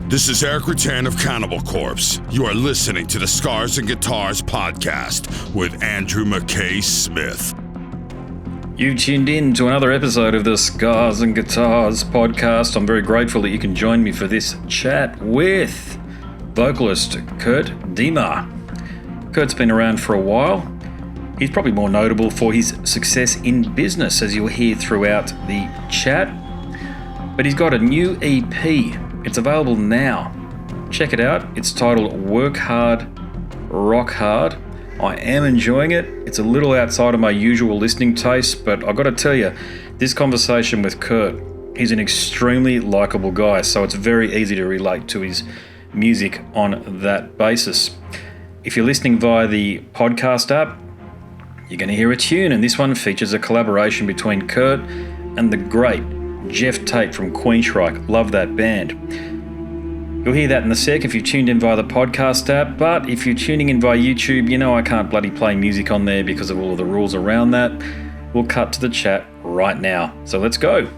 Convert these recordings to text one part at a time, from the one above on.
This is Eric Rattan of Cannibal Corpse. You are listening to the Scars and Guitars podcast with Andrew McKay Smith. You tuned in to another episode of the Scars and Guitars podcast. I'm very grateful that you can join me for this chat with vocalist Kurt Deimer. Kurt's been around for a while. He's probably more notable for his success in business, as you'll hear throughout the chat. But he's got a new EP. It's available now. Check it out. It's titled Work Hard, Rock Hard. I am enjoying it. It's a little outside of my usual listening taste, but I've got to tell you, this conversation with Kurt, he's an extremely likable guy, so it's very easy to relate to his music on that basis. If you're listening via the podcast app, you're going to hear a tune, and this one features a collaboration between Kurt and the great Geoff Tate from Queensryche. Love that band. You'll hear that in a sec if you've tuned in via the podcast app, but if you're tuning in via YouTube, you know I can't bloody play music on there because of all of the rules around that. We'll cut to the chat right now. So let's go.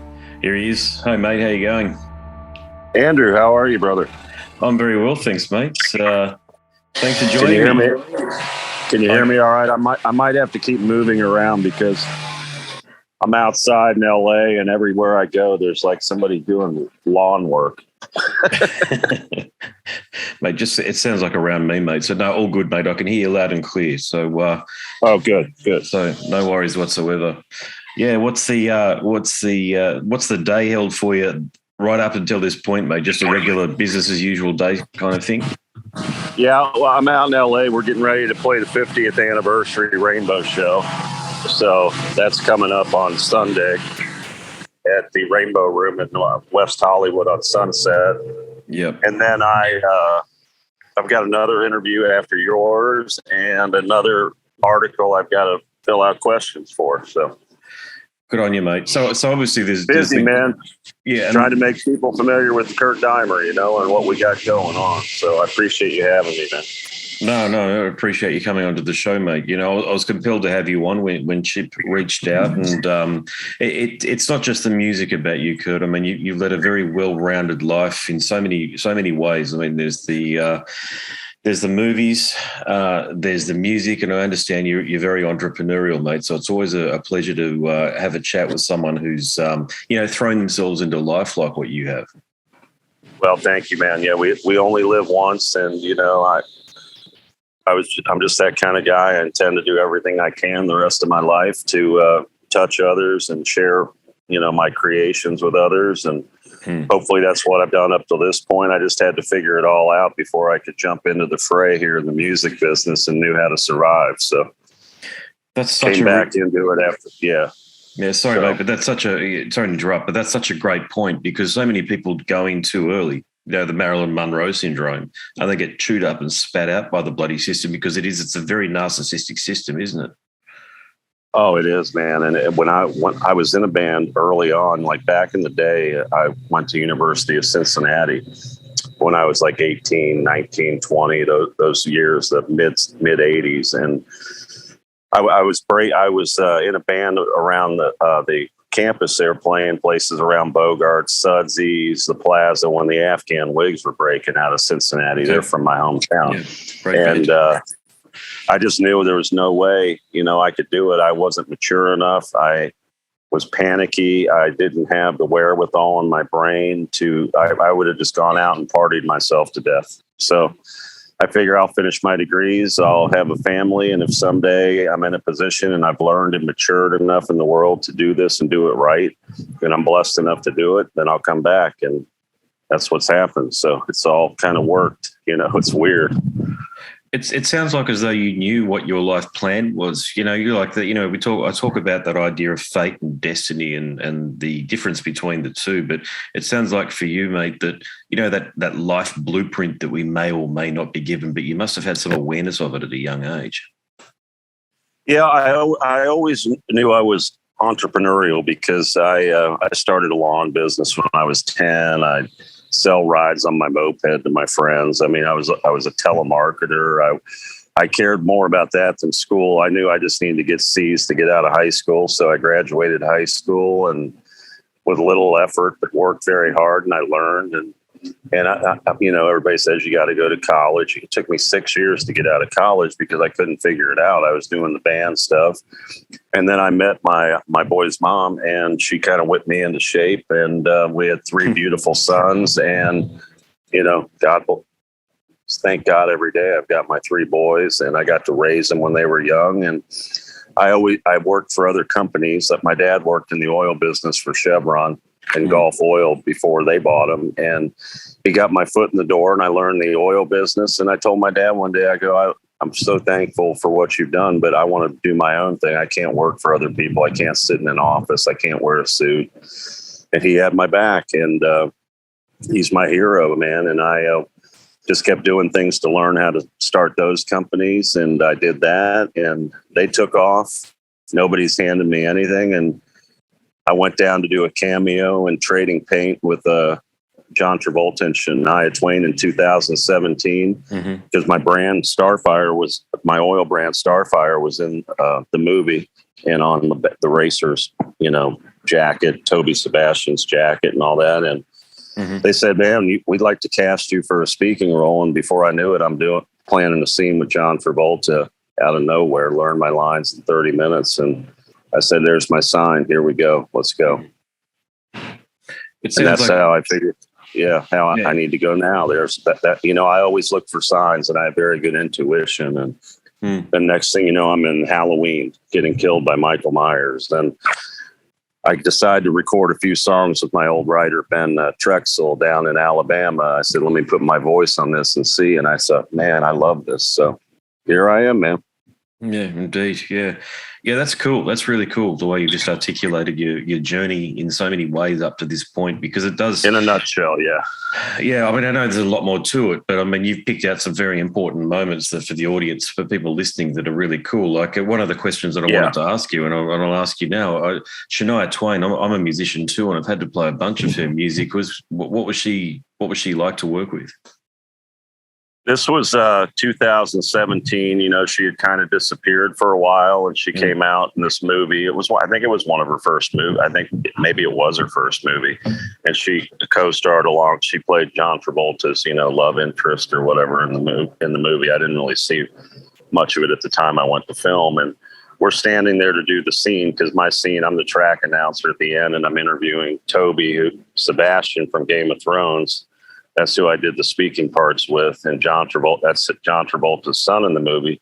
Here he is. Hey mate, how you going? Andrew, how are you, brother? I'm very well, thanks mate. Thanks for joining me. Can you hear me all right? I might have to keep moving around because I'm outside in LA, and everywhere I go, there's like somebody doing lawn work. Mate, it sounds like around me, mate. So no, all good, mate. I can hear you loud and clear. So oh, good. So no worries whatsoever. Yeah, what's the day held for you right up until this point, mate? Just a regular business as usual day kind of thing. Yeah, well, I'm out in LA. We're getting ready to play the 50th anniversary Rainbow Show. So that's coming up on Sunday at the Rainbow Room in West Hollywood on Sunset. Yep. And then I've got another interview after yours and another article I've got to fill out questions for. So good on you, mate. So obviously there's busy, man. Yeah. Trying to make people familiar with Kurt Deimer, and what we got going on. So I appreciate you having me, man. No, I appreciate you coming onto the show, mate. I was compelled to have you on when Chip reached out, and it's not just the music about you, Kurt. I mean, you've led a very well-rounded life in so many ways. I mean, there's the movies, there's the music, and I understand you're very entrepreneurial, mate. So it's always a pleasure to have a chat with someone who's thrown themselves into life like what you have. Well, thank you, man. Yeah, we only live once, and I'm just that kind of guy. I intend to do everything I can the rest of my life to touch others and share, my creations with others. And hopefully that's what I've done up to this point. I just had to figure it all out before I could jump into the fray here in the music business and knew how to survive. So that's such came back into it after. Yeah. Yeah. Sorry, mate, but sorry to interrupt, but that's such a great point because so many people go in too early. The Marilyn Monroe syndrome, and they get chewed up and spat out by the bloody system because it's a very narcissistic system, isn't it? Oh, it is, man. And when I was in a band early on, like back in the day, I went to University of Cincinnati when I was like 18, 19, 20, those years, the mid 80s. And I was in a band around the campus there, playing places around Bogart, Sudsies, the Plaza, when the Afghan Wigs were breaking out of Cincinnati. They're from my hometown. Yeah, and I just knew there was no way, I could do it. I wasn't mature enough. I was panicky. I didn't have the wherewithal in my brain I would have just gone out and partied myself to death. So I figure I'll finish my degrees. I'll have a family. And if someday I'm in a position and I've learned and matured enough in the world to do this and do it right, and I'm blessed enough to do it, then I'll come back. And that's what's happened. So it's all kind of worked. It's weird. It sounds like as though you knew what your life plan was. You're like that. I talk about that idea of fate and destiny and the difference between the two. But it sounds like for you, mate, that that life blueprint that we may or may not be given, but you must have had some awareness of it at a young age. Yeah, I always knew I was entrepreneurial because I started a lawn business when I was 10. I sell rides on my moped to my friends. I mean, I was a telemarketer. I cared more about that than school. I knew I just needed to get C's to get out of high school. So I graduated high school and with little effort, but worked very hard, and I learned. And And everybody says you got to go to college. It took me 6 years to get out of college because I couldn't figure it out. I was doing the band stuff. And then I met my boy's mom, and she kind of whipped me into shape. And we had 3 beautiful sons. And, thank God every day I've got my 3 boys, and I got to raise them when they were young. And I worked for other companies. That my dad worked in the oil business for Chevron and Gulf Oil before they bought him. And he got my foot in the door, and I learned the oil business. And I told my dad one day, I go, I'm so thankful for what you've done, but I want to do my own thing. I can't work for other people. I can't sit in an office. I can't wear a suit. And he had my back, and he's my hero, man. And I just kept doing things to learn how to start those companies. And I did that, and they took off. Nobody's handed me anything. And I went down to do a cameo in Trading Paint with John Travolta and Shania Twain in 2017 because my brand my oil brand Starfire was in the movie and on the racers, jacket, Toby Sebastian's jacket and all that. And they said, man, we'd like to cast you for a speaking role. And before I knew it, I'm planning a scene with John Travolta out of nowhere, learn my lines in 30 minutes. And I said, there's my sign. Here we go. Let's go. And that's how I figured, I need to go now. There's that, I always look for signs, and I have very good intuition. And the next thing you know, I'm in Halloween getting killed by Michael Myers. Then I decided to record a few songs with my old writer, Ben Trexel, down in Alabama. I said, let me put my voice on this and see. And I said, man, I love this. So here I am, man. Yeah, indeed. Yeah. Yeah, that's cool. That's really cool, the way you just articulated your journey in so many ways up to this point, because it does. In a nutshell, yeah. Yeah, I mean, I know there's a lot more to it, but I mean, you've picked out some very important moments for the audience, for people listening, that are really cool. Like one of the questions that I wanted to ask you, and I'll ask you now, Shania Twain, I'm a musician too, and I've had to play a bunch of her music. What was she like to work with? This was 2017. She had kind of disappeared for a while, and she came out in this movie. I think it was one of her first movies. I think maybe it was her first movie, and she co-starred along. She played John Travolta's, love interest or whatever in the movie. I didn't really see much of it at the time I went to film, and we're standing there to do the scene because my scene, I'm the track announcer at the end, and I'm interviewing Toby Sebastian from Game of Thrones. That's who I did the speaking parts with. And John Travolta, that's John Travolta's son in the movie.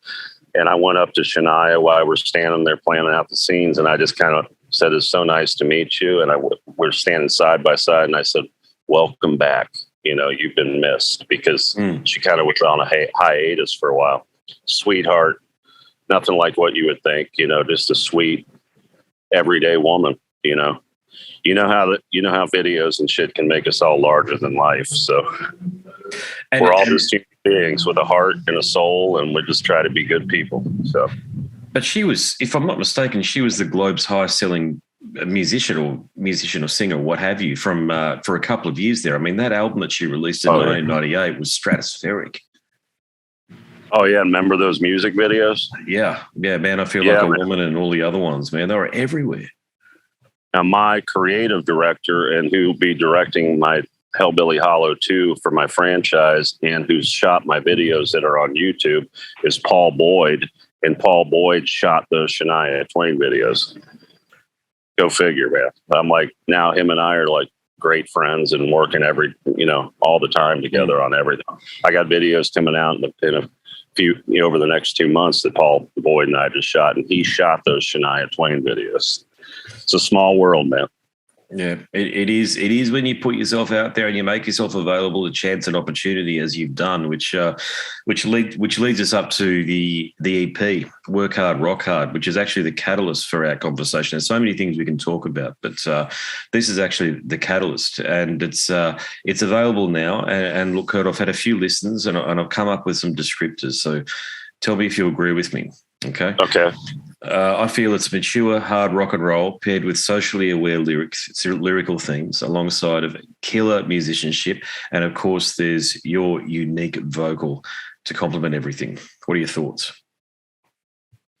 And I went up to Shania while we're standing there planning out the scenes. And I just kind of said, it's so nice to meet you. And we're standing side by side. And I said, welcome back. You've been missed, because she kind of was on a hiatus for a while. Sweetheart, nothing like what you would think, just a sweet, everyday woman, You know how videos and shit can make us all larger than life. So we're all just human beings with a heart and a soul, and we just try to be good people. So, but she was, if I'm not mistaken, she was the Globe's highest-selling musician or singer, what have you, for a couple of years there. I mean, that album that she released in 1998 was stratospheric. Oh yeah, remember those music videos? Yeah, man. I Feel Like a Woman and all the other ones, man. They were everywhere. Now, my creative director, and who will be directing my Hellbilly Hollow 2 for my franchise, and who's shot my videos that are on YouTube, is Paul Boyd. And Paul Boyd shot those Shania Twain videos. Go figure, man. I'm like, now him and I are like great friends and working all the time together on everything. I got videos coming out in a few, over the next 2 months that Paul Boyd and I just shot, and he shot those Shania Twain videos. It's a small world, man. Yeah, it is. It is when you put yourself out there and you make yourself available to chance and opportunity, as you've done, which leads us up to the EP, Work Hard, Rock Hard, which is actually the catalyst for our conversation. There's so many things we can talk about, but this is actually the catalyst, and it's available now. And look, Kurt, I've had a few listens, and I've come up with some descriptors. So tell me if you agree with me. Okay. Okay. I feel it's mature, hard rock and roll paired with socially aware lyrical themes alongside of killer musicianship. And, of course, there's your unique vocal to complement everything. What are your thoughts?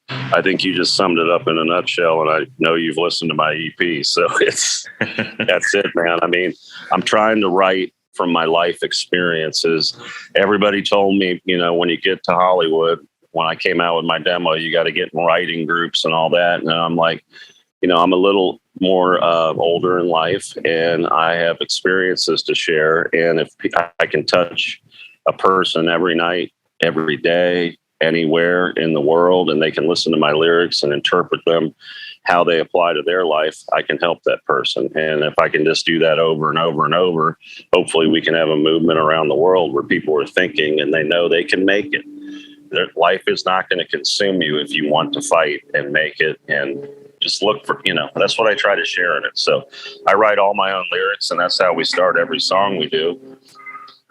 I think you just summed it up in a nutshell, and I know you've listened to my EP. So that's it, man. I mean, I'm trying to write from my life experiences. Everybody told me, when you get to Hollywood, when I came out with my demo, you got to get in writing groups and all that. And I'm like, I'm a little more older in life, and I have experiences to share. And if I can touch a person every night, every day, anywhere in the world, and they can listen to my lyrics and interpret them how they apply to their life, I can help that person. And if I can just do that over and over and over, hopefully we can have a movement around the world where people are thinking and they know they can make it. Their life is not going to consume you if you want to fight and make it, and just look for, that's what I try to share in it. So I write all my own lyrics, and that's how we start every song we do.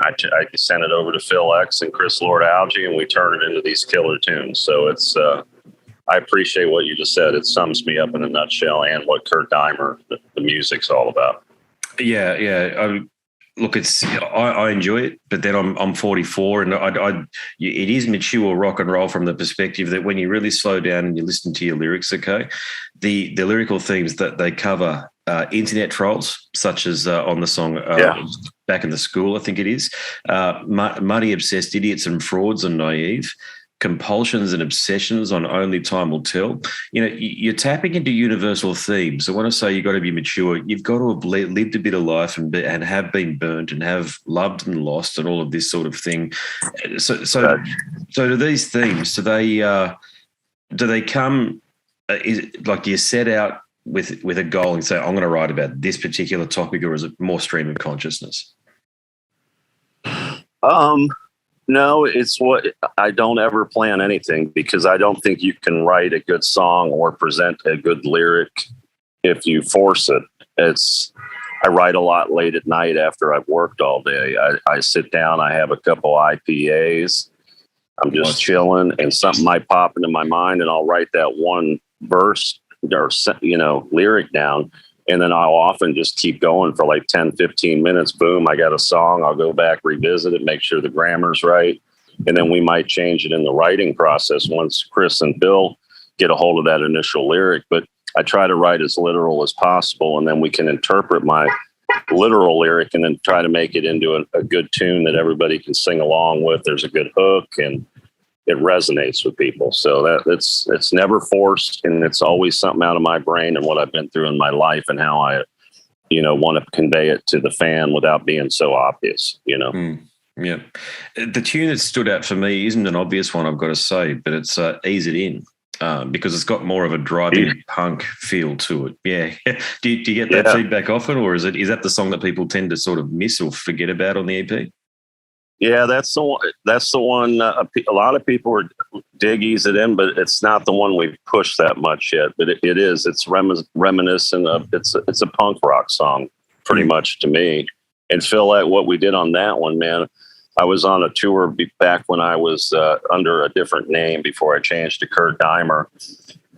I send it over to Phil X and Chris Lord-Alge, and we turn it into these killer tunes. So it's, I appreciate what you just said. It sums me up in a nutshell, and what Kurt Deimer, the music's all about. Yeah. Look, I enjoy it, but then I'm 44, and it is mature rock and roll from the perspective that when you really slow down and you listen to your lyrics, okay, the lyrical themes that they cover, internet trolls, such as on the song Back in the School, I think it is, muddy, obsessed idiots and frauds and naive, compulsions and obsessions on Only Time Will Tell. You're tapping into universal themes. So when I say you've got to be mature, you've got to have lived a bit of life and have been burnt and have loved and lost and all of this sort of thing. So do these themes, do they come, do you set out with a goal and say, I'm going to write about this particular topic, or is it more stream of consciousness? No, it's what I don't ever plan anything, because I don't think you can write a good song or present a good lyric if you force it. I write a lot late at night after I've worked all day. I sit down, I have a couple IPAs, I'm just chilling, and something might pop into my mind, and I'll write that one verse or, lyric down. And then I'll often just keep going for like 10, 15 minutes. Boom, I got a song. I'll go back, revisit it, make sure the grammar's right. And then we might change it in the writing process once Chris and Bill get a hold of that initial lyric. But I try to write as literal as possible, and then we can interpret my literal lyric and then try to make it into a good tune that everybody can sing along with. There's a good hook, and it resonates with people. So that it's never forced, and it's always something out of my brain and what I've been through in my life and how I, want to convey it to the fan without being so obvious, Yeah. The tune that stood out for me isn't an obvious one, I've got to say, but it's Ease It In, because it's got more of a driving punk feel to it. Yeah. Do you get that feedback often, or is that the song that people tend to sort of miss or forget about on the EP? Yeah, that's the one. A lot of people dig Ease It In, but it's not the one we've pushed that much yet. But it is. It's reminiscent of. It's a punk rock song, pretty much, to me. And Phil, what we did on that one, man. I was on a tour back when I was under a different name before I changed to Kurt Deimer,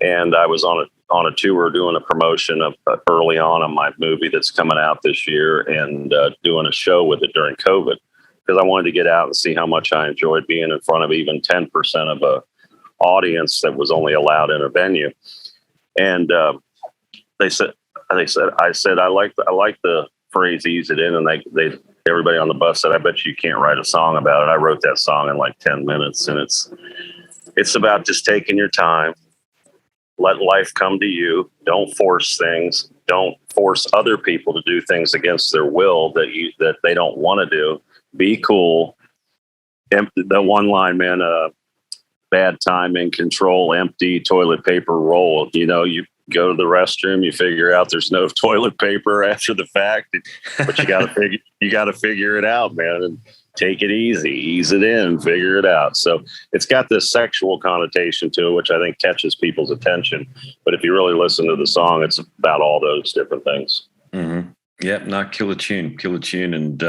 and I was on a tour doing a promotion of early on my movie that's coming out this year, and doing a show with it during COVID. Because I wanted to get out and see how much I enjoyed being in front of even 10% of a audience that was only allowed in a venue. And I said, I like the phrase "ease it in," and everybody on the bus said, I bet you can't write a song about it. I wrote that song in like 10 minutes, and it's about just taking your time, let life come to you. Don't force things. Don't force other people to do things against their will that they don't want to do. Be cool. The one line, man, bad timing, control, empty, toilet paper roll. You go to the restroom, you figure out there's no toilet paper after the fact, but you got to figure it out, man, and take it easy, ease it in, figure it out. So it's got this sexual connotation to it, which I think catches people's attention. But if you really listen to the song, it's about all those different things. Mm-hmm. Yeah, no, killer tune, and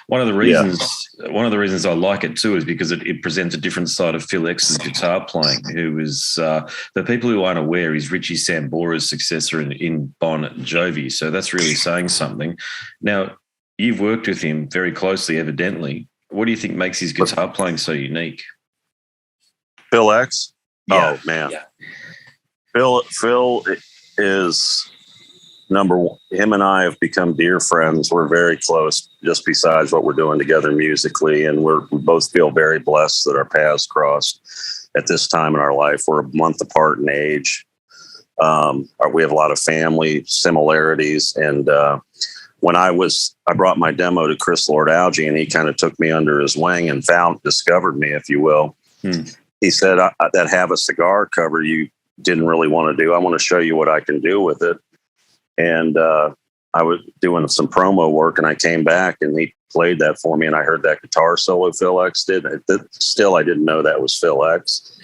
one of the reasons I like it too is because it presents a different side of Phil X's guitar playing. Who is the people who aren't aware, he's Richie Sambora's successor in Bon Jovi, so that's really saying something. Now, you've worked with him very closely, evidently. What do you think makes his guitar playing so unique? Phil X? Yeah. Oh man, yeah. Phil is. him and I have become dear friends. We're very close, just besides what we're doing together musically. And we both feel very blessed that our paths crossed at this time in our life. We're a month apart in age. We have a lot of family similarities. And when I brought my demo to Chris Lord-Alge, and he kind of took me under his wing and discovered me, if you will. He said, that Have a Cigar cover you didn't really want to do. I want to show you what I can do with it. And I was doing some promo work, and I came back and he played that for me, and I heard that guitar solo Phil X did. Still, I didn't know that was Phil X.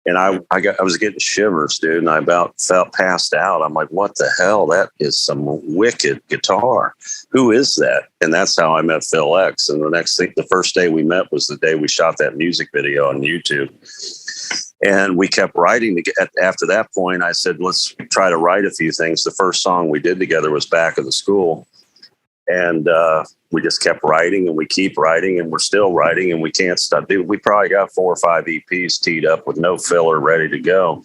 And I was getting shivers, dude, and I about passed out. I'm like, what the hell? That is some wicked guitar. Who is that? And that's how I met Phil X. And the first day we met was the day we shot that music video on YouTube. And we kept writing. After that point, I said, let's try to write a few things. The first song we did together was Back of the School. And we just kept writing, and we keep writing, and we're still writing, and we can't stop. Dude, we probably got 4 or 5 EPs teed up with no filler ready to go.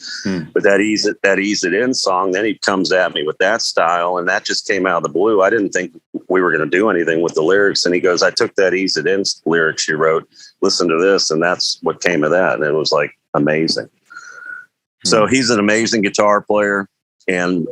But that Ease It In song, then he comes at me with that style, and that just came out of the blue. I didn't think we were going to do anything with the lyrics. And he goes, I took that Ease It In lyrics you wrote, listen to this, and that's what came of that. And it was like amazing. So he's an amazing guitar player. And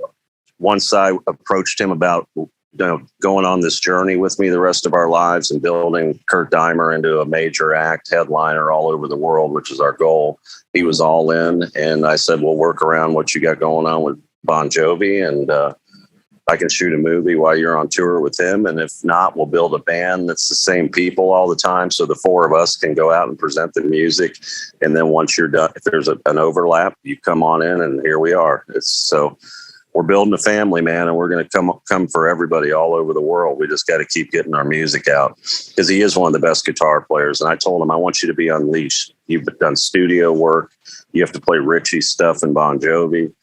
once I approached him about going on this journey with me the rest of our lives and building Kurt Deimer into a major act headliner all over the world, which is our goal, he was all in. And I said, we'll work around what you got going on with Bon Jovi, and I can shoot a movie while you're on tour with him. And if not, we'll build a band that's the same people all the time, so the 4 of us can go out and present the music. And then once you're done, if there's an overlap, you come on in, and here we are. We're building a family, man, and we're going to come for everybody all over the world. We just got to keep getting our music out, because he is one of the best guitar players. And I told him, I want you to be unleashed. You've done studio work. You have to play Richie's stuff and Bon Jovi.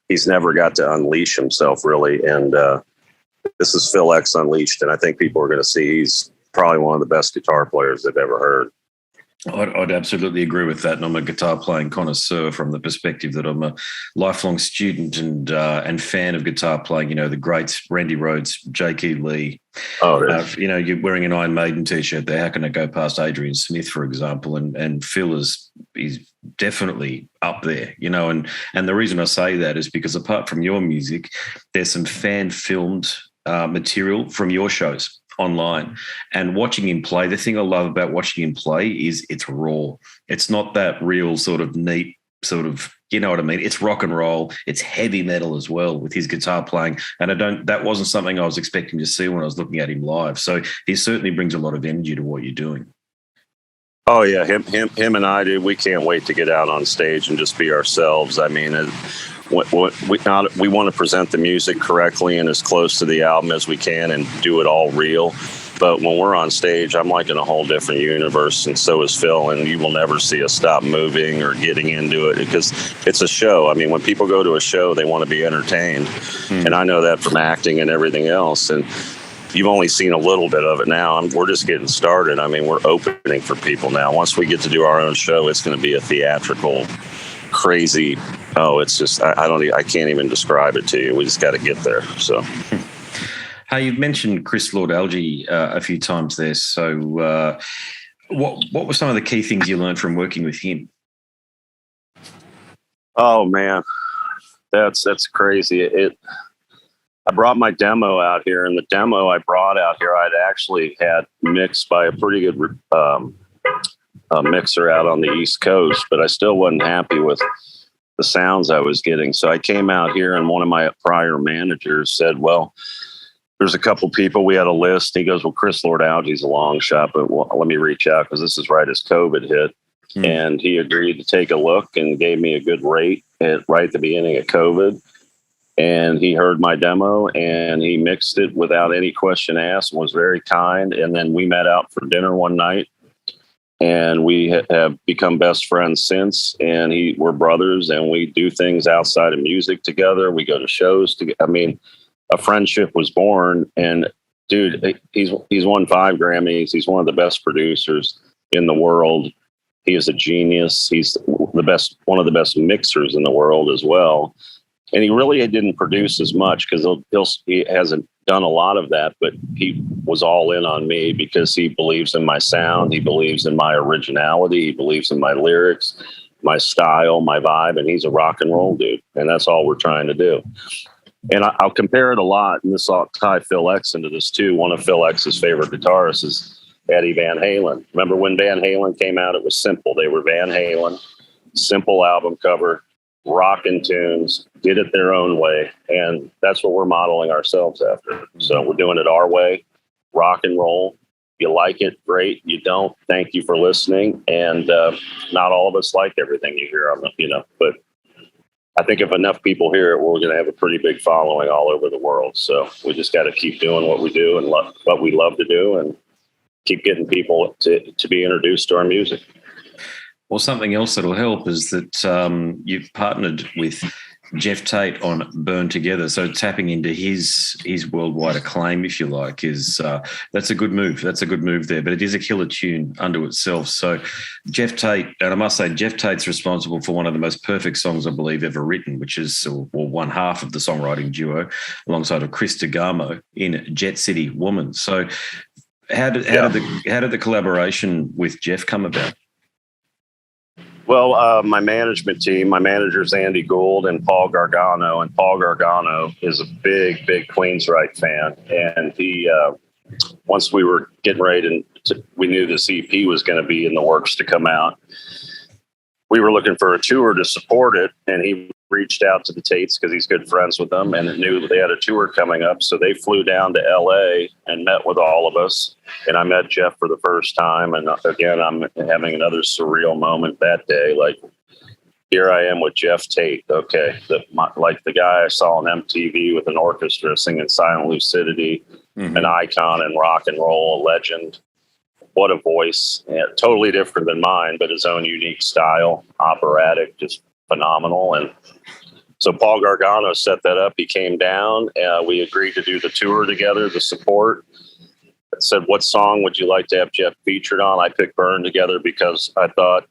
He's never got to unleash himself, really. And this is Phil X Unleashed. And I think people are going to see he's probably one of the best guitar players they've ever heard. I'd absolutely agree with that, and I'm a guitar playing connoisseur from the perspective that I'm a lifelong student and fan of guitar playing. You know, the greats, Randy Rhoads, J.K. Lee. You're wearing an Iron Maiden T-shirt there. How can I go past Adrian Smith, for example? And Phil is definitely up there. You know, and the reason I say that is because apart from your music, there's some fan filmed material from your shows online, and watching him play. The thing I love about watching him play is it's raw. It's not that real sort of neat sort of, you know what I mean? It's rock and roll. It's heavy metal as well with his guitar playing. And that wasn't something I was expecting to see when I was looking at him live. So he certainly brings a lot of energy to what you're doing. Oh yeah. Him and I, dude, we can't wait to get out on stage and just be ourselves. I mean, we want to present the music correctly and as close to the album as we can and do it all real. But when we're on stage, I'm like in a whole different universe, and so is Phil. And you will never see us stop moving or getting into it, because it's a show. I mean, when people go to a show, they want to be entertained. And I know that from acting and everything else. And you've only seen a little bit of it now. We're just getting started. I mean, we're opening for people now. Once we get to do our own show, it's going to be a theatrical, crazy. It's just, I can't even describe it to you. We just got to get there. So. Hey, you've mentioned Chris Lord-Alge a few times there. So what were some of the key things you learned from working with him? Oh, man, that's crazy. I brought my demo out here, and the demo I brought out here, I'd actually had mixed by a pretty good mixer out on the East Coast, but I still wasn't happy with the sounds I was getting. So I came out here, and one of my prior managers said, well, there's a couple people. We had a list. He goes, well, Chris Lord-Alge's a long shot, but let me reach out, because this is right as COVID hit. And he agreed to take a look and gave me a good rate right at the beginning of COVID. And he heard my demo, and he mixed it without any question asked, and was very kind. And then we met out for dinner one night, and we have become best friends since. And we're brothers, and we do things outside of music together. We go to shows together. I mean, a friendship was born. And dude, he's won 5 Grammys. He's one of the best producers in the world. He is a genius. He's one of the best mixers in the world as well. And he really didn't produce as much because he hasn't done a lot of that, but he was all in on me because he believes in my sound. He believes in my originality. He believes in my lyrics, my style, my vibe, and he's a rock and roll dude. And that's all we're trying to do. And I'll compare it a lot, and this will tie Phil X into this too. One of Phil X's favorite guitarists is Eddie Van Halen. Remember when Van Halen came out, it was simple. They were Van Halen, simple album cover, rockin' tunes, did it their own way. And that's what we're modeling ourselves after. So we're doing it our way, rock and roll. You like it, great. You don't, thank you for listening. And not all of us like everything you hear on the, but I think if enough people hear it, we're going to have a pretty big following all over the world. So we just got to keep doing what we do and what we love to do and keep getting people to be introduced to our music. Well, something else that'll help is that you've partnered with Geoff Tate on Burn Together. So tapping into his worldwide acclaim, if you like, is that's a good move. That's a good move there. But it is a killer tune unto itself. So Geoff Tate, and I must say, Geoff Tate's responsible for one of the most perfect songs I believe ever written, which is one half of the songwriting duo, alongside of Chris Lord-Alge in Jet City Woman. So how did the collaboration with Geoff come about? Well, my management team, my manager's Andy Gould and Paul Gargano. And Paul Gargano is a big, big Queensryche fan. And he, once we were getting ready we knew this EP was going to be in the works to come out. We were looking for a tour to support it. And he reached out to the Tates because he's good friends with them and knew that they had a tour coming up. So they flew down to LA and met with all of us. And I met Geoff for the first time. And again, I'm having another surreal moment that day. Like, here I am with Geoff Tate. Okay. Like the guy I saw on MTV with an orchestra singing Silent Lucidity, an icon in rock and roll, a legend. What a voice. Yeah, totally different than mine, but his own unique style, operatic, just phenomenal. And so Paul Gargano set that up. He came down. We agreed to do the tour together, the support. I said, what song would you like to have Geoff featured on? I picked Burn Together because I thought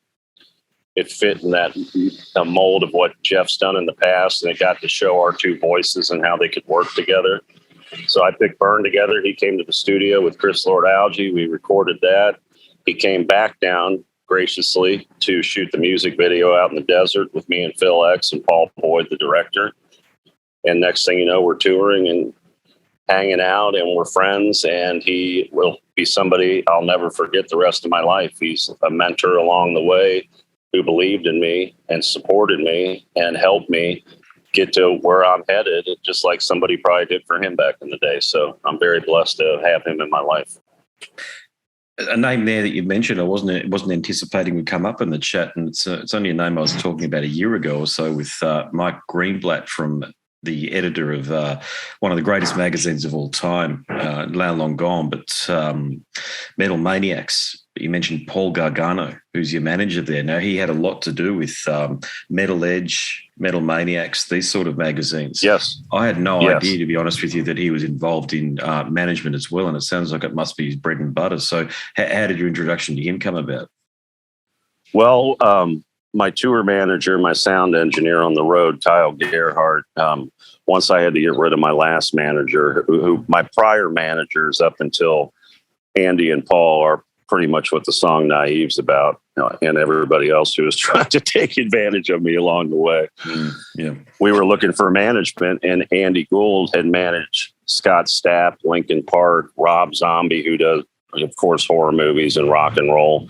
it fit in that mold of what Geoff's done in the past, and it got to show our two voices and how they could work together. So I picked Burn Together. He came to the studio with Chris Lord-Alge. We recorded that. He came back down graciously to shoot the music video out in the desert with me and Phil X and Paul Boyd, the director. And next thing you know, we're touring and hanging out and we're friends, and he will be somebody I'll never forget the rest of my life. He's a mentor along the way who believed in me and supported me and helped me get to where I'm headed, just like somebody probably did for him back in the day. So I'm very blessed to have him in my life. A name there that you mentioned, I wasn't anticipating would come up in the chat, and it's only a name I was talking about a year ago or so with Mike Greenblatt, from the editor of one of the greatest magazines of all time, now long gone, but Metal Maniacs. You mentioned Paul Gargano, who's your manager there. Now, he had a lot to do with Metal Edge, Metal Maniacs, these sort of magazines. Yes. I had no idea, to be honest with you, that he was involved in management as well, and it sounds like it must be his bread and butter. So how did your introduction to him come about? Well, my tour manager, my sound engineer on the road, Kyle Gerhardt, once I had to get rid of my last manager, who my prior managers up until Andy and Paul are pretty much what the song Naive's about, and everybody else who was trying to take advantage of me along the way. Yeah. We were looking for management, and Andy Gould had managed Scott Stapp, Linkin Park, Rob Zombie, who does, of course, horror movies and rock and roll.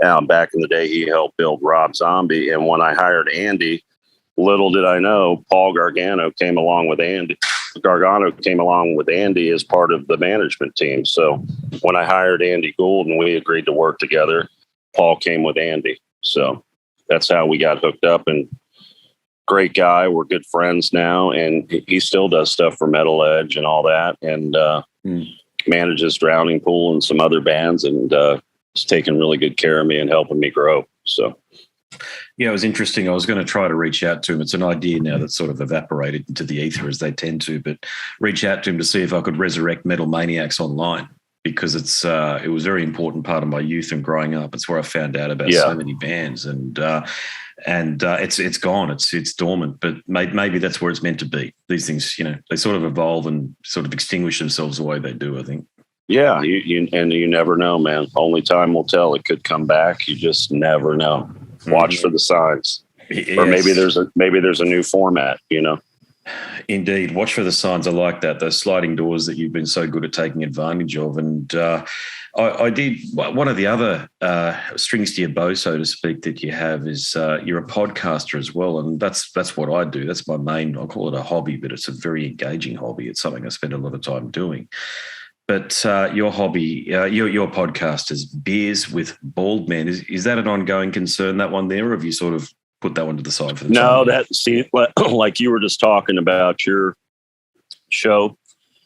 Back in the day, he helped build Rob Zombie. And when I hired Andy, little did I know, Paul Gargano came along with Andy. Gargano came along with Andy as part of the management team. So when I hired Andy Gould and we agreed to work together, Paul came with Andy. So that's how we got hooked up. And great guy. We're good friends now. And he still does stuff for Metal Edge and all that. And manages Drowning Pool and some other bands. And he's taking really good care of me and helping me grow. So. Yeah, it was interesting. I was going to try to reach out to him. It's an idea now that's sort of evaporated into the ether, as they tend to, but reach out to him to see if I could resurrect Metal Maniacs online, because it was a very important part of my youth and growing up. It's where I found out about so many bands. And and it's gone. It's dormant. But maybe that's where it's meant to be. These things, they sort of evolve and sort of extinguish themselves the way they do, I think. Yeah, you never know, man. Only time will tell. It could come back. You just never know. Watch for the signs. Yes. Or maybe there's a new format, Indeed. Watch for the signs. I like that. Those sliding doors that you've been so good at taking advantage of. And I did one of the other strings to your bow, so to speak, that you have is you're a podcaster as well. And that's what I do. That's my main, I'll call it a hobby, but it's a very engaging hobby. It's something I spend a lot of time doing. But your hobby, your podcast is Beers with Bald Men. Is that an ongoing concern, that one there, or have you sort of put that one to the side for the time? Like you were just talking about your show,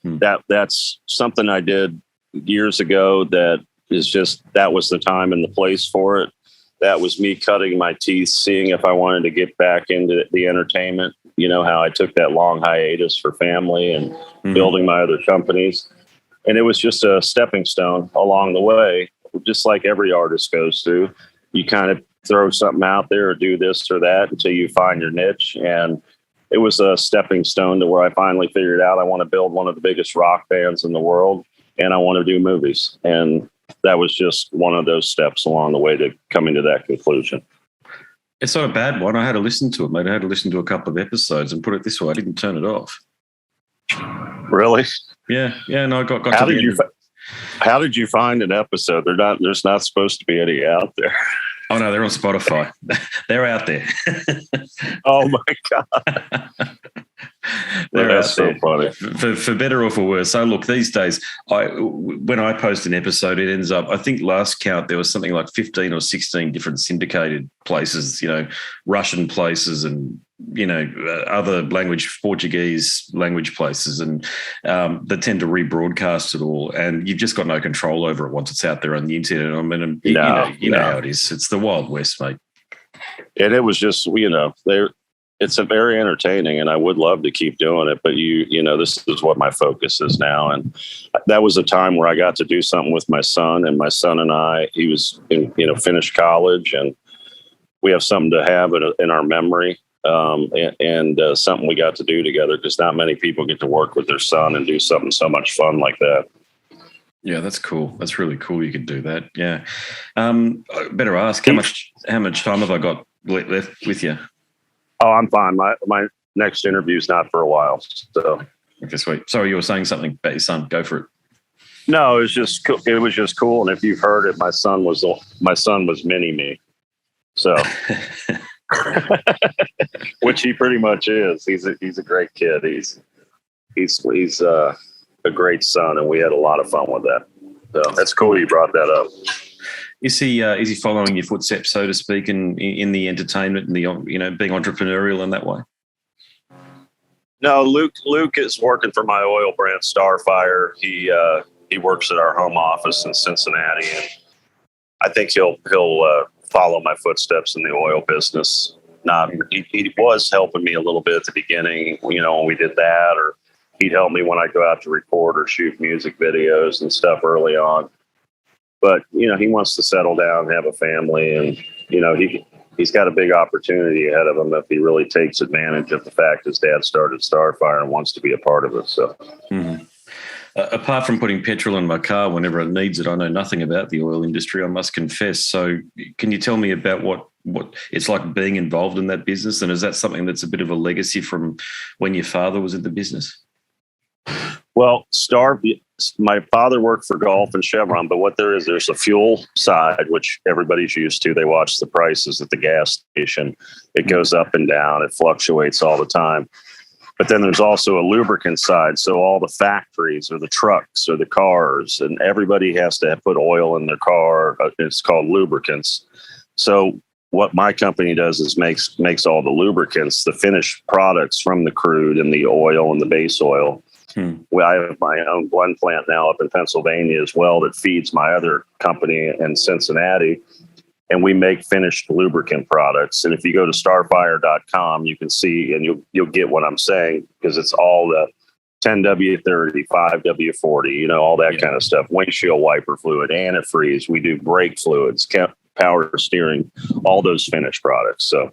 that's something I did years ago that was the time and the place for it. That was me cutting my teeth, seeing if I wanted to get back into the entertainment. You know how I took that long hiatus for family and building my other companies. And it was just a stepping stone along the way, just like every artist goes through. You kind of throw something out there or do this or that until you find your niche. And it was a stepping stone to where I finally figured out I want to build one of the biggest rock bands in the world, and I want to do movies. And that was just one of those steps along the way to coming to that conclusion. It's not a bad one. I had to listen to it, mate. I had to listen to a couple of episodes, and put it this way, I didn't turn it off. Really? Yeah. No, I got How to did you How did you find an episode? There's not supposed to be any out there. Oh no, they're on Spotify. They're out there. Oh my God. That's so funny. For better or for worse. So look, these days, when I post an episode, it ends up, I think last count, there was something like 15 or 16 different syndicated places, Russian places and, other language, Portuguese language places, and they tend to rebroadcast it all. And you've just got no control over it once it's out there on the internet. I mean, you know how it is. It's the Wild West, mate. And it was just, it's a very entertaining, and I would love to keep doing it, but this is what my focus is now. And that was a time where I got to do something with my son, and my son and I, he was finished college, and we have something to have in our memory. And something we got to do together, because not many people get to work with their son and do something so much fun like that. Yeah, that's cool. That's really cool. You could do that. Yeah. I better ask, how much time have I got left with you? Oh, I'm fine. My next interview's not for a while. So. Okay, sweet. Sorry, you were saying something about your son. Go for it. No, it was just cool. It was just cool. And if you've heard it, my son was mini me. So, which he pretty much is. He's a great kid. He's a great son, and we had a lot of fun with that. So that's cool you brought that up. Is he following your footsteps, so to speak, in the entertainment and the being entrepreneurial in that way? No, Luke is working for my oil brand Starfire. He works at our home office in Cincinnati, and I think he'll follow my footsteps in the oil business. He was helping me a little bit at the beginning, when we did that, or he'd help me when I go out to record or shoot music videos and stuff early on. But, he wants to settle down and have a family, and, he's got a big opportunity ahead of him if he really takes advantage of the fact his dad started Starfire and wants to be a part of it. So, apart from putting petrol in my car whenever it needs it, I know nothing about the oil industry, I must confess. So can you tell me about what it's like being involved in that business? And is that something that's a bit of a legacy from when your father was in the business? Well, my father worked for Gulf and Chevron, but what there's a fuel side, which everybody's used to. They watch the prices at the gas station. It goes up and down. It fluctuates all the time. But then there's also a lubricant side. So all the factories or the trucks or the cars, and everybody has to put oil in their car. It's called lubricants. So what my company does is makes all the lubricants, the finished products from the crude and the oil and the base oil. Well, I have my own blend plant now up in Pennsylvania as well that feeds my other company in Cincinnati, and we make finished lubricant products. And if you go to starfire.com, you can see, and you'll get what I'm saying, because it's all the 10W30, 5W40, all that kind of stuff. Windshield wiper fluid, antifreeze. We do brake fluids, power steering, all those finished products. So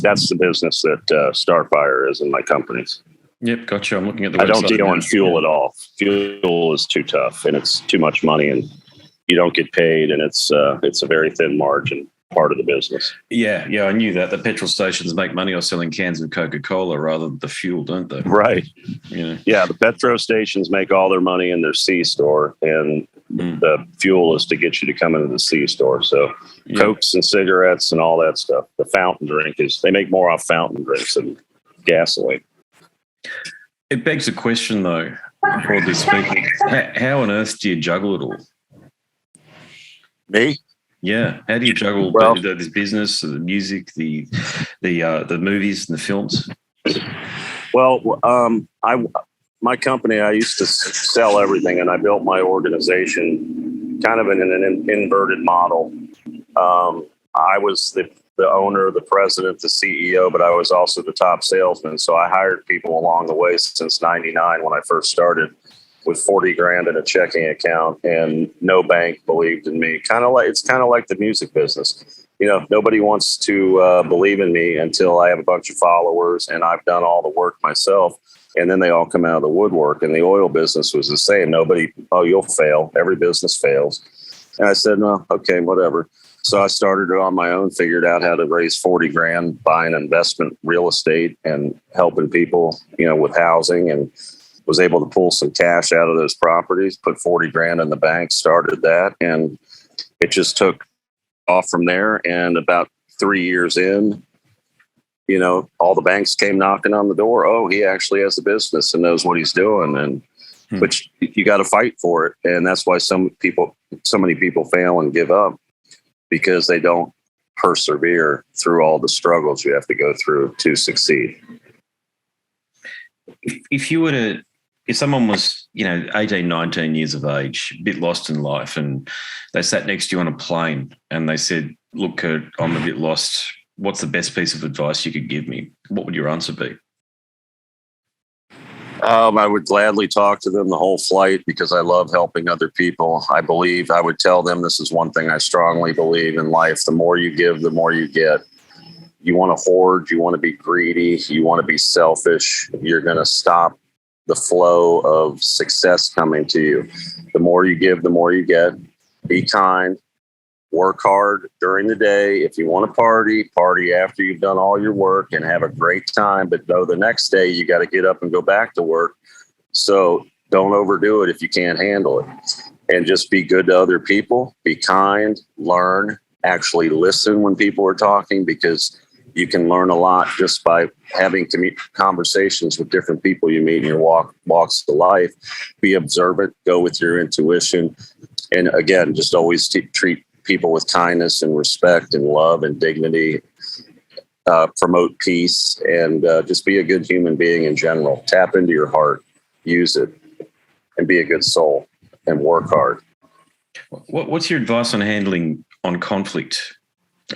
that's the business that Starfire is in my companies. Yep, gotcha. I'm looking at the website. I don't deal in fuel at all. Fuel is too tough, and it's too much money, and you don't get paid, and it's a very thin margin part of the business. Yeah, I knew that. The petrol stations make money off selling cans of Coca-Cola rather than the fuel, don't they? Right. Yeah. Yeah, the petrol stations make all their money in their C store, and the fuel is to get you to come into the C store. So Cokes and cigarettes and all that stuff. The fountain drink they make more off fountain drinks than gasoline. It begs a question, though, broadly speaking. How on earth do you juggle it all? Me? Yeah. How do you juggle this business, the music, the movies and the films? Well, my company, I used to sell everything, and I built my organization kind of in an inverted model. I was the owner, the president, the CEO, but I was also the top salesman. So I hired people along the way since 99 when I first started, with 40 grand in a checking account, and no bank believed in me. It's kind of like the music business. Nobody wants to believe in me until I have a bunch of followers and I've done all the work myself. And then they all come out of the woodwork. And the oil business was the same. You'll fail. Every business fails. And I said, no, okay, whatever. So I started it on my own, figured out how to raise 40 grand, buying investment real estate and helping people, with housing, and was able to pull some cash out of those properties, put 40 grand in the bank, started that. And it just took off from there. And about 3 years in, all the banks came knocking on the door. Oh, he actually has a business and knows what he's doing. But you got to fight for it. And that's why so many people fail and give up, because they don't persevere through all the struggles you have to go through to succeed. If someone was, 18, 19 years of age, a bit lost in life, and they sat next to you on a plane and they said, look, Kurt, I'm a bit lost. What's the best piece of advice you could give me? What would your answer be? I would gladly talk to them the whole flight, because I love helping other people. I would tell them this is one thing I strongly believe in life. The more you give, the more you get. You want to hoard, you want to be greedy, you want to be selfish. You're going to stop the flow of success coming to you. The more you give, the more you get. Be kind. Work hard during the day. If you want to party after you've done all your work and have a great time. But know the next day you got to get up and go back to work. So don't overdo it if you can't handle it. And just be good to other people. Be kind. Learn. Actually listen when people are talking, because you can learn a lot just by having conversations with different people you meet in your walks of life. Be observant. Go with your intuition. And again, just always treat people with kindness and respect and love and dignity. Promote peace, and just be a good human being in general. Tap into your heart, use it, and be a good soul, and work hard. What's your advice on handling conflict?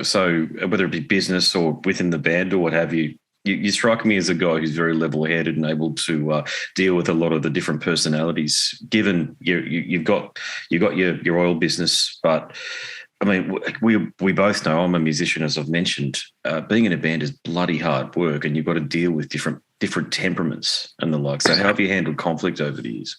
So whether it be business or within the band or what have you, you strike me as a guy who's very level-headed and able to deal with a lot of the different personalities. Given you've got your oil business, but I mean, we both know, I'm a musician, as I've mentioned. Being in a band is bloody hard work, and you've got to deal with different temperaments and the like. So how have you handled conflict over the years?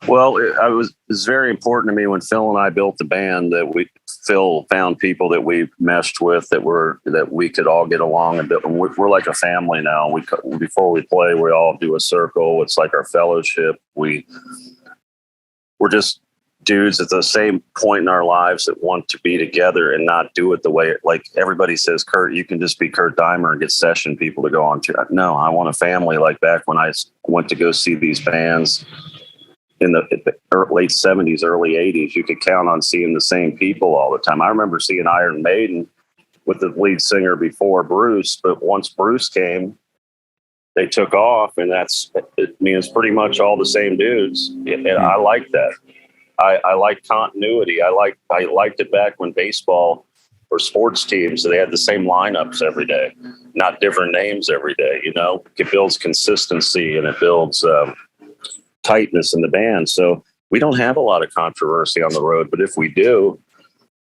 Well, it was very important to me when Phil and I built the band that Phil found people that we meshed with that we could all get along, and we're like a family now. Before we play, we all do a circle. It's like our fellowship. We're just dudes at the same point in our lives that want to be together and not do it the way, like everybody says, Kurt, you can just be Kurt Deimer and get session people to go on to. No, I want a family. Like back when I went to go see these bands in the late 70s, early 80s, you could count on seeing the same people all the time. I remember seeing Iron Maiden with the lead singer before Bruce, but once Bruce came, they took off, and it's pretty much all the same dudes. And I like that. I like continuity. I liked it back when baseball or sports teams, they had the same lineups every day, not different names every day. It builds consistency, and it builds tightness in the band. So we don't have a lot of controversy on the road, but if we do,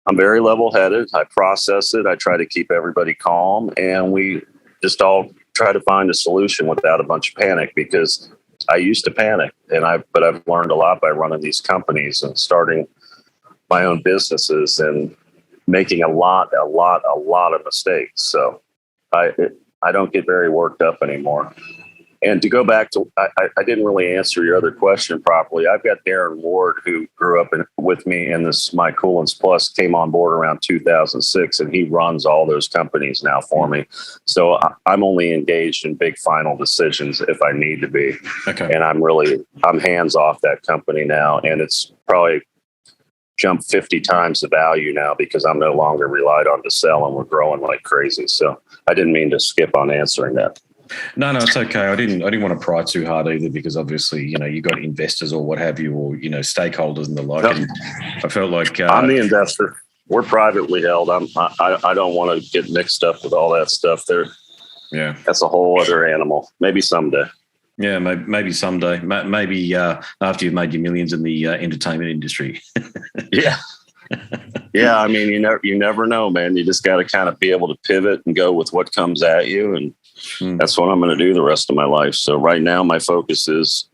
I'm very level-headed. I process it. I try to keep everybody calm, and we just all try to find a solution without a bunch of panic, because I used to panic, but I've learned a lot by running these companies and starting my own businesses and making a lot of mistakes. So I don't get very worked up anymore. And to go back to, I didn't really answer your other question properly. I've got Darren Ward, who grew up with me in this My Coolants Plus, came on board around 2006, and he runs all those companies now for me. So I'm only engaged in big final decisions if I need to be. Okay. And I'm hands off that company now, and it's probably jumped 50 times the value now because I'm no longer relied on to sell, and we're growing like crazy. So I didn't mean to skip on answering that. No, it's okay. I didn't want to pry too hard either, because obviously, you got investors or what have you, or, stakeholders and the like. Yep. And I felt like I'm the investor. We're privately held. I don't want to get mixed up with all that stuff there. Yeah. That's a whole other animal. Maybe someday. Yeah, maybe someday. Maybe after you've made your millions in the entertainment industry. Yeah. Yeah, I mean, you never know, man. You just got to kind of be able to pivot and go with what comes at you, and that's what I'm going to do the rest of my life. So right now, my focus is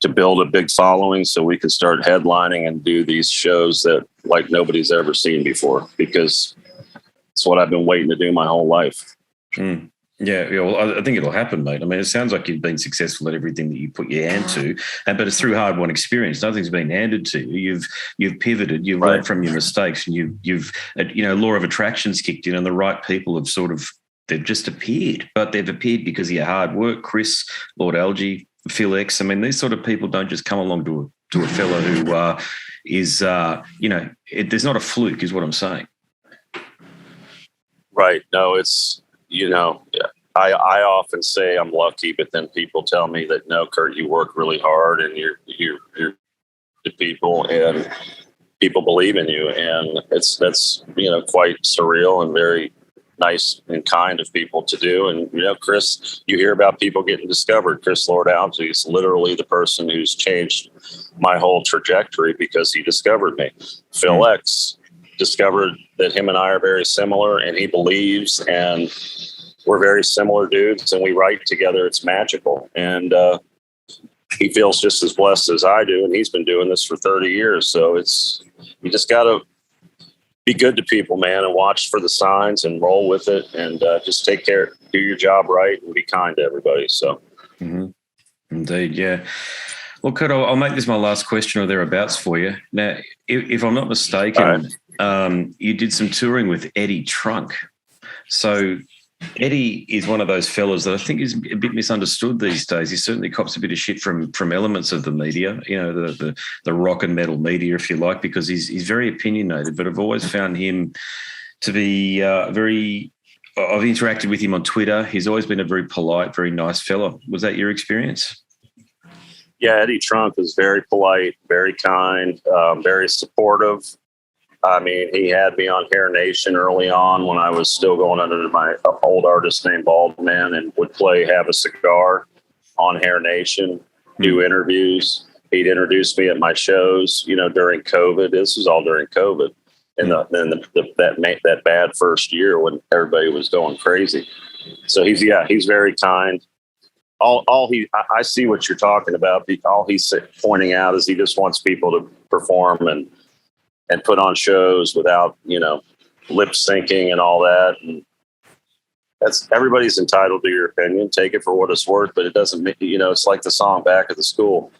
to build a big following so we can start headlining and do these shows that like nobody's ever seen before, because it's what I've been waiting to do my whole life. Yeah, well, I think it'll happen, mate. I mean, it sounds like you've been successful at everything that you put your hand to, but it's through hard-won experience. Nothing's been handed to you. You've pivoted. You've learned from your mistakes, and you've law of attraction's kicked in, and the right people have they've just appeared. But they've appeared because of your hard work. Chris Lord-Alge, Phil X. I mean, these sort of people don't just come along to a fella who is there's not a fluke, is what I'm saying. Right. No, it's. I often say I'm lucky, but then people tell me that, no, Kurt, you work really hard and you're the people, and people believe in you. And that's quite surreal and very nice and kind of people to do. And, Chris, you hear about people getting discovered. Chris Lord-Alge is literally the person who's changed my whole trajectory because he discovered me. Phil X discovered that him and I are very similar, and he believes, and we're very similar dudes, and we write together. It's magical. And he feels just as blessed as I do, and he's been doing this for 30 years. So you just got to be good to people, man, and watch for the signs and roll with it, and just take care, do your job right, and be kind to everybody. So, Indeed, yeah. Well, Kurt, I'll make this my last question or thereabouts for you. Now, if I'm not mistaken, you did some touring with Eddie Trunk. So Eddie is one of those fellas that I think is a bit misunderstood these days. He certainly cops a bit of shit from elements of the media, the rock and metal media, if you like, because he's very opinionated. But I've always found him to be I've interacted with him on Twitter. He's always been a very polite, very nice fella. Was that your experience? Yeah, Eddie Trunk was very polite, very kind, very supportive. I mean, he had me on Hair Nation early on when I was still going under my old artist named Baldman, and would play Have a Cigar on Hair Nation, do interviews. He'd introduce me at my shows, during COVID. This was all during COVID. And that bad first year when everybody was going crazy. So he's very kind. I see what you're talking about. All he's pointing out is he just wants people to perform and put on shows without, lip syncing and all that. And everybody's entitled to your opinion. Take it for what it's worth, but it doesn't, it's like the song Back at the School.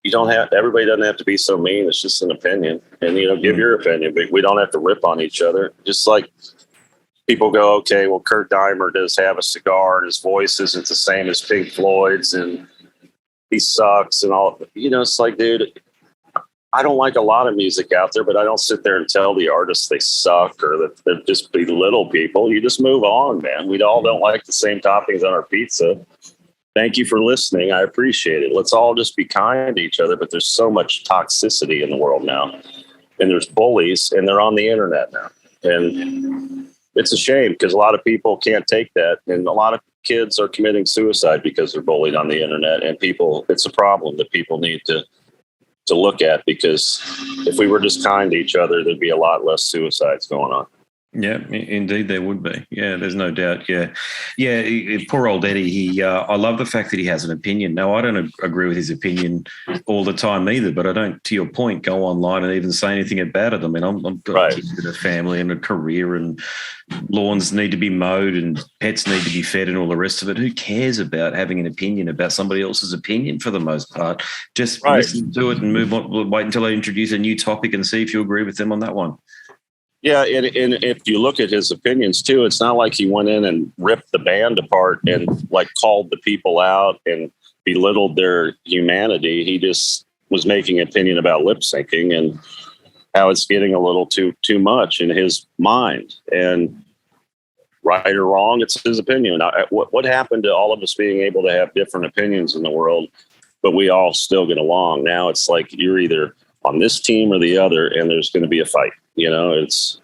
Everybody doesn't have to be so mean. It's just an opinion, and, give your opinion, but we don't have to rip on each other. Just like people go, okay, well, Kurt Deimer does Have a Cigar, and his voice isn't the same as Pink Floyd's, and he sucks and all. It's like, dude, I don't like a lot of music out there, but I don't sit there and tell the artists they suck or that they're just belittle people. You just move on, man. We all don't like the same toppings on our pizza. Thank you for listening. I appreciate it. Let's all just be kind to each other, but there's so much toxicity in the world now, and there's bullies, and they're on the internet now. And it's a shame because a lot of people can't take that, and a lot of kids are committing suicide because they're bullied on the internet, and it's a problem that people need to to look at, because if we were just kind to each other, there'd be a lot less suicides going on. Yeah, indeed there would be. Yeah, there's no doubt. Yeah. Poor old Eddie. I love the fact that he has an opinion. No, I don't agree with his opinion all the time either, but I don't, to your point, go online and even say anything about it. I mean, I'm got kids with a family and a career, and lawns need to be mowed and pets need to be fed and all the rest of it. Who cares about having an opinion about somebody else's opinion for the most part? Just listen to it and move on. Wait until I introduce a new topic and see if you agree with them on that one. Yeah, and if you look at his opinions too, it's not like he went in and ripped the band apart and like called the people out and belittled their humanity. He just was making an opinion about lip syncing and how it's getting a little too much in his mind. And right or wrong, it's his opinion. What happened to all of us being able to have different opinions in the world, but we all still get along? Now it's like you're either on this team or the other, and there's going to be a fight. You know, it's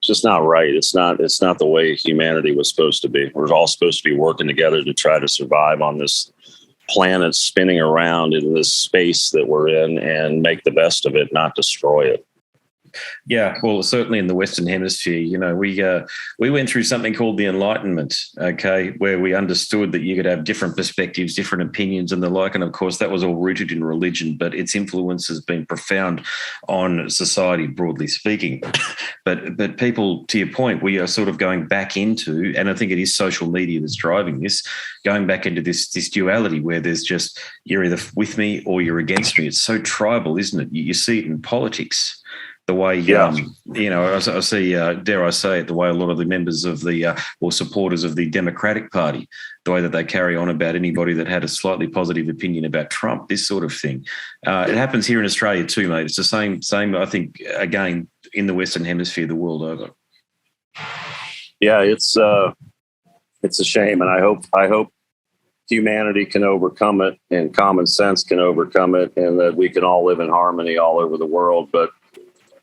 just not right. It's not the way humanity was supposed to be. We're all supposed to be working together to try to survive on this planet spinning around in this space that we're in and make the best of it, not destroy it. Yeah, well, certainly in the Western Hemisphere, you know, we went through something called the Enlightenment, okay, where we understood that you could have different perspectives, different opinions and the like. And of course, that was all rooted in religion, but its influence has been profound on society, broadly speaking. But people, to your point, we are sort of going back into, and I think it is social media that's driving this, going back into this duality where there's just, you're either with me or you're against me. It's so tribal, isn't it? You see it in politics. The way, you know, I see, dare I say it, the way a lot of the members of the or supporters of the Democratic Party, the way that they carry on about anybody that had a slightly positive opinion about Trump, this sort of thing. It happens here in Australia too, mate. It's the same, I think, again, in the Western Hemisphere, the world over. Yeah, it's a shame, and I hope humanity can overcome it, and common sense can overcome it, and that we can all live in harmony all over the world. But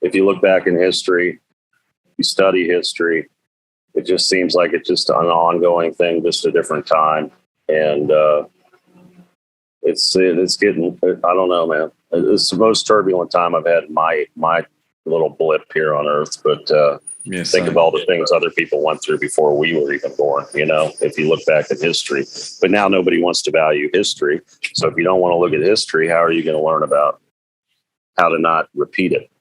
if you look back in history, you study history, it just seems like it's just an ongoing thing, just a different time. And it's getting, I don't know, man. It's the most turbulent time I've had in my little blip here on Earth. But think of all the things other people went through before we were even born, you know, if you look back at history. But now nobody wants to value history. So if you don't want to look at history, how are you going to learn about how to not repeat it?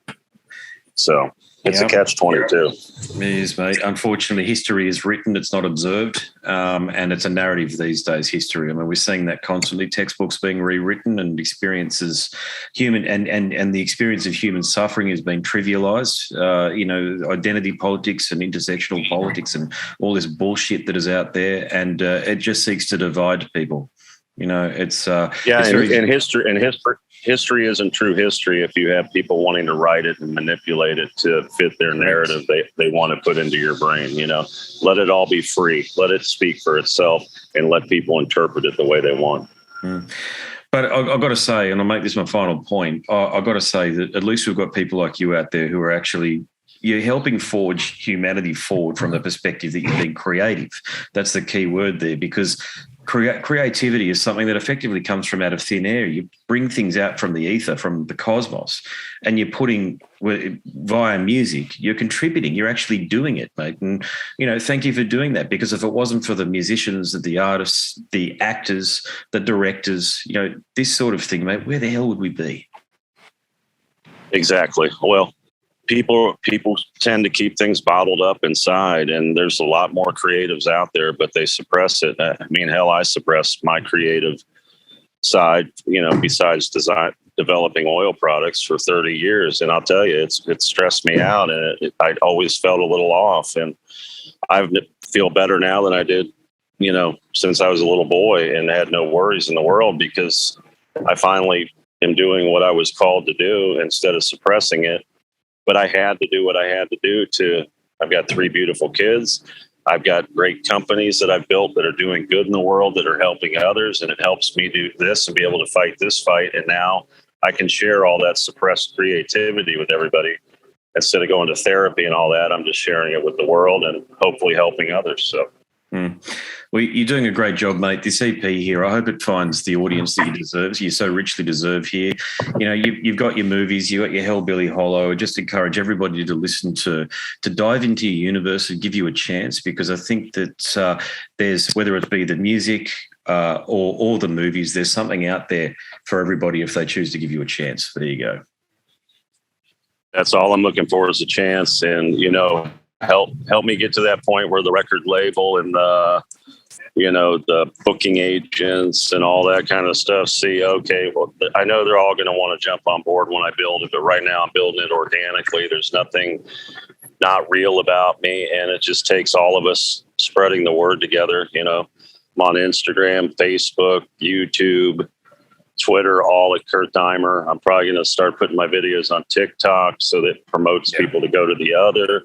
So it's a catch-22. It is, mate. Unfortunately, history is written, it's not observed, and it's a narrative these days, history. I mean, we're seeing that constantly, textbooks being rewritten and experiences, human and the experience of human suffering has been trivialized. You know, identity politics and intersectional politics and all this bullshit that is out there, and it just seeks to divide people. You know, it's history isn't true history if you have people wanting to write it and manipulate it to fit their narrative they want to put into your brain. You know, let it all be free. Let it speak for itself and let people interpret it the way they want. But I've got to say, and I'll make this my final point, I've got to say that at least we've got people like you out there who are actually, you're helping forge humanity forward from the perspective that you're being creative. That's the key word there, because creativity is something that effectively comes from out of thin air. You bring things out from the ether, from the cosmos, and you're putting via music, you're contributing, you're actually doing it, mate. And, you know, thank you for doing that, because if it wasn't for the musicians, the artists, the actors, the directors, you know, this sort of thing, mate, where the hell would we be? Exactly. Well, people tend to keep things bottled up inside, and there's a lot more creatives out there, but they suppress it. I mean, hell, I suppress my creative side, you know, besides developing oil products for 30 years. And I'll tell you, it stressed me out, and I always felt a little off. And I feel better now than I did, you know, since I was a little boy and had no worries in the world, because I finally am doing what I was called to do instead of suppressing it. But I had to do what I had to do I've got 3 beautiful kids. I've got great companies that I've built that are doing good in the world, that are helping others. And it helps me do this and be able to fight this fight. And now I can share all that suppressed creativity with everybody. Instead of going to therapy and all that, I'm just sharing it with the world and hopefully helping others. So Well, you're doing a great job, mate. This EP here, I hope it finds the audience that you so richly deserve here. You know, you've got your movies, you've got your Hellbilly Hollow. I just encourage everybody to listen to dive into your universe and give you a chance, because I think that there's, whether it be the music or the movies, there's something out there for everybody if they choose to give you a chance. There you go. That's all I'm looking for, is a chance, and, you know, help me get to that point where the record label and the booking agents and all that kind of stuff see, okay, well, I know they're all going to want to jump on board when I build it, but right now I'm building it organically. There's nothing not real about me, and it just takes all of us spreading the word together. You know, I'm on Instagram, Facebook, YouTube, Twitter, all at Kurt Deimer. I'm probably going to start putting my videos on TikTok so that promotes people to go to the other.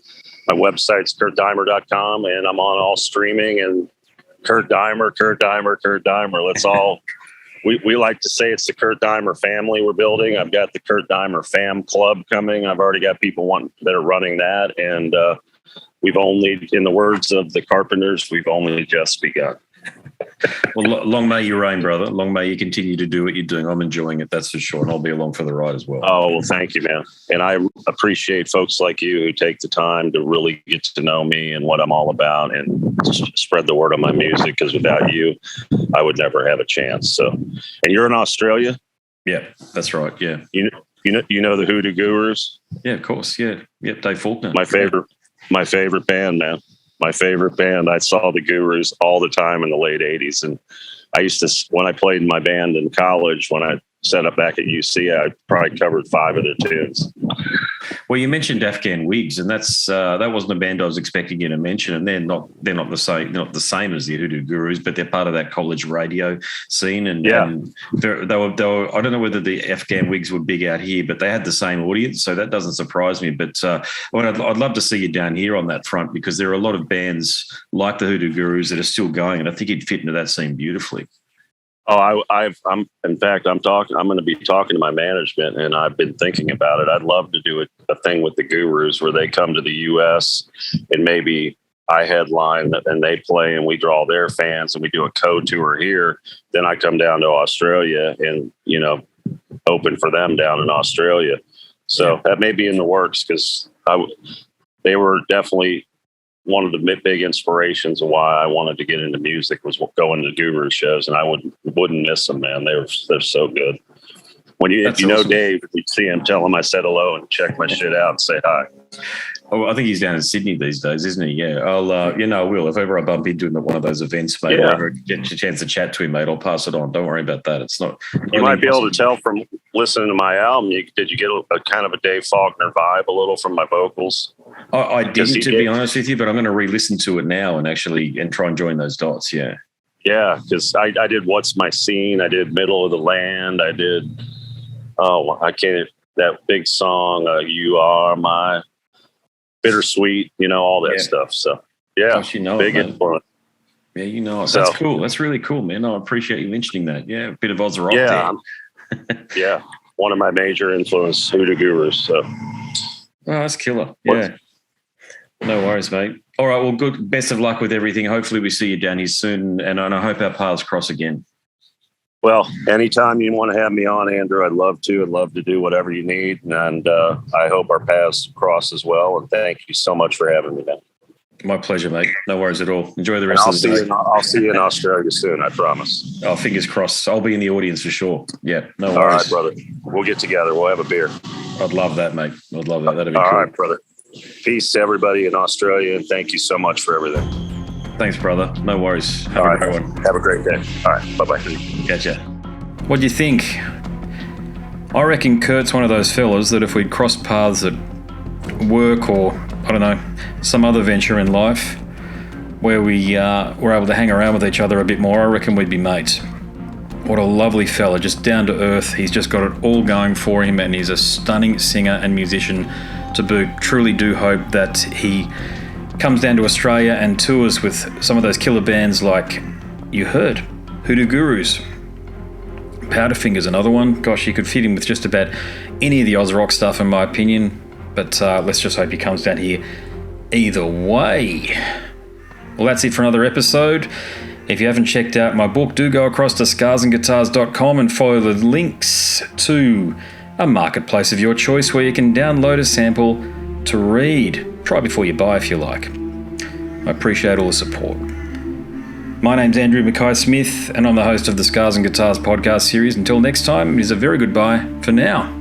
My website's kurtdeimer.com, and I'm on all streaming, and Kurt Deimer. Let's all, we like to say it's the Kurt Deimer family we're building. I've got the Kurt Deimer Fam Club coming. I've already got people that are running that. And we've only, in the words of the Carpenters, we've only just begun. Well, long may you reign, brother. Long may you continue to do what you're doing. I'm enjoying it, that's for sure. And I'll be along for the ride as well. Oh, well, thank you, man. And I appreciate folks like you who take the time to really get to know me and what I'm all about, and just spread the word on my music, because without you, I would never have a chance. So, and you're in Australia? Yeah, that's right. Yeah. You know the Hoodoo Gurus? Yeah, of course. Yeah. Yep. Dave Faulkner. My favorite band, man. My favorite band. I saw the Gurus all the time in the late 80s. And I used to, when I played in my band in college, when I set up back at UC, I probably covered 5 of their tunes. Well, you mentioned Afghan Wigs, and that wasn't a band I was expecting you to mention. And they're not the same as the Hoodoo Gurus, but they're part of that college radio scene. And they were. I don't know whether the Afghan Wigs were big out here, but they had the same audience, so that doesn't surprise me. But I'd love to see you down here on that front, because there are a lot of bands like the Hoodoo Gurus that are still going, and I think you'd fit into that scene beautifully. Oh, I'm going to be talking to my management, and I've been thinking about it. I'd love to do a thing with the Gurus where they come to the U.S. and maybe I headline and they play, and we draw their fans, and we do a co-tour here. Then I come down to Australia and, you know, open for them down in Australia. So that may be in the works, because they were definitely one of the big inspirations of why I wanted to get into music, was going to Guru shows, and I wouldn't miss them, man. They're so good. If you know Dave, if you see him, tell him I said hello and check my shit out and say hi. Oh, I think he's down in Sydney these days, isn't he? Yeah, I will. If ever I bump into him at one of those events, mate, or ever get a chance to chat to him, mate, I'll pass it on. Don't worry about that. It's not. You might be able to tell from listening to my album. Did you get a kind of a Dave Faulkner vibe a little from my vocals? I didn't, to be honest with you, but I'm going to re-listen to it now and try and join those dots. Yeah. Yeah, because I did What's My Scene. I did Middle of the Land. I did. Oh, I can't. That big song, You Are My Bittersweet, all that stuff. So, yeah, gosh, big influence. Yeah, that's cool. That's really cool, man. I appreciate you mentioning that. Yeah, a bit of Oz rock there. Yeah, one of my major influence, Hoodoo Gurus. So, that's killer. Yeah, no worries, mate. All right, well, good. Best of luck with everything. Hopefully we see you down here soon, and I hope our paths cross again. Well, anytime you want to have me on, Andrew, I'd love to. I'd love to do whatever you need. And I hope our paths cross as well. And thank you so much for having me, man. My pleasure, mate. No worries at all. Enjoy the rest of the day. I'll see you in Australia soon, I promise. Oh, fingers crossed. I'll be in the audience for sure. Yeah, no worries. All right, brother. We'll get together. We'll have a beer. I'd love that, mate. I'd love that. That'd be cool. All right, brother. Peace to everybody in Australia. And thank you so much for everything. Thanks, brother. No worries. Have a great one. Have a great day. All right. Bye-bye. Gotcha. What do you think? I reckon Kurt's one of those fellas that if we'd crossed paths at work or, I don't know, some other venture in life where we were able to hang around with each other a bit more, I reckon we'd be mates. What a lovely fella, just down to earth. He's just got it all going for him, and he's a stunning singer and musician to boot. Truly do hope that he comes down to Australia and tours with some of those killer bands like you heard, Hoodoo Gurus. Powderfinger's another one. Gosh, you could fit him with just about any of the Oz rock stuff, in my opinion. But let's just hope he comes down here either way. Well, that's it for another episode. If you haven't checked out my book, do go across to scarsandguitars.com and follow the links to a marketplace of your choice where you can download a sample to read. Try before you buy if you like. I appreciate all the support. My name's Andrew Mackay-Smith, and I'm the host of the Scars and Guitars podcast series. Until next time, it is a very goodbye for now.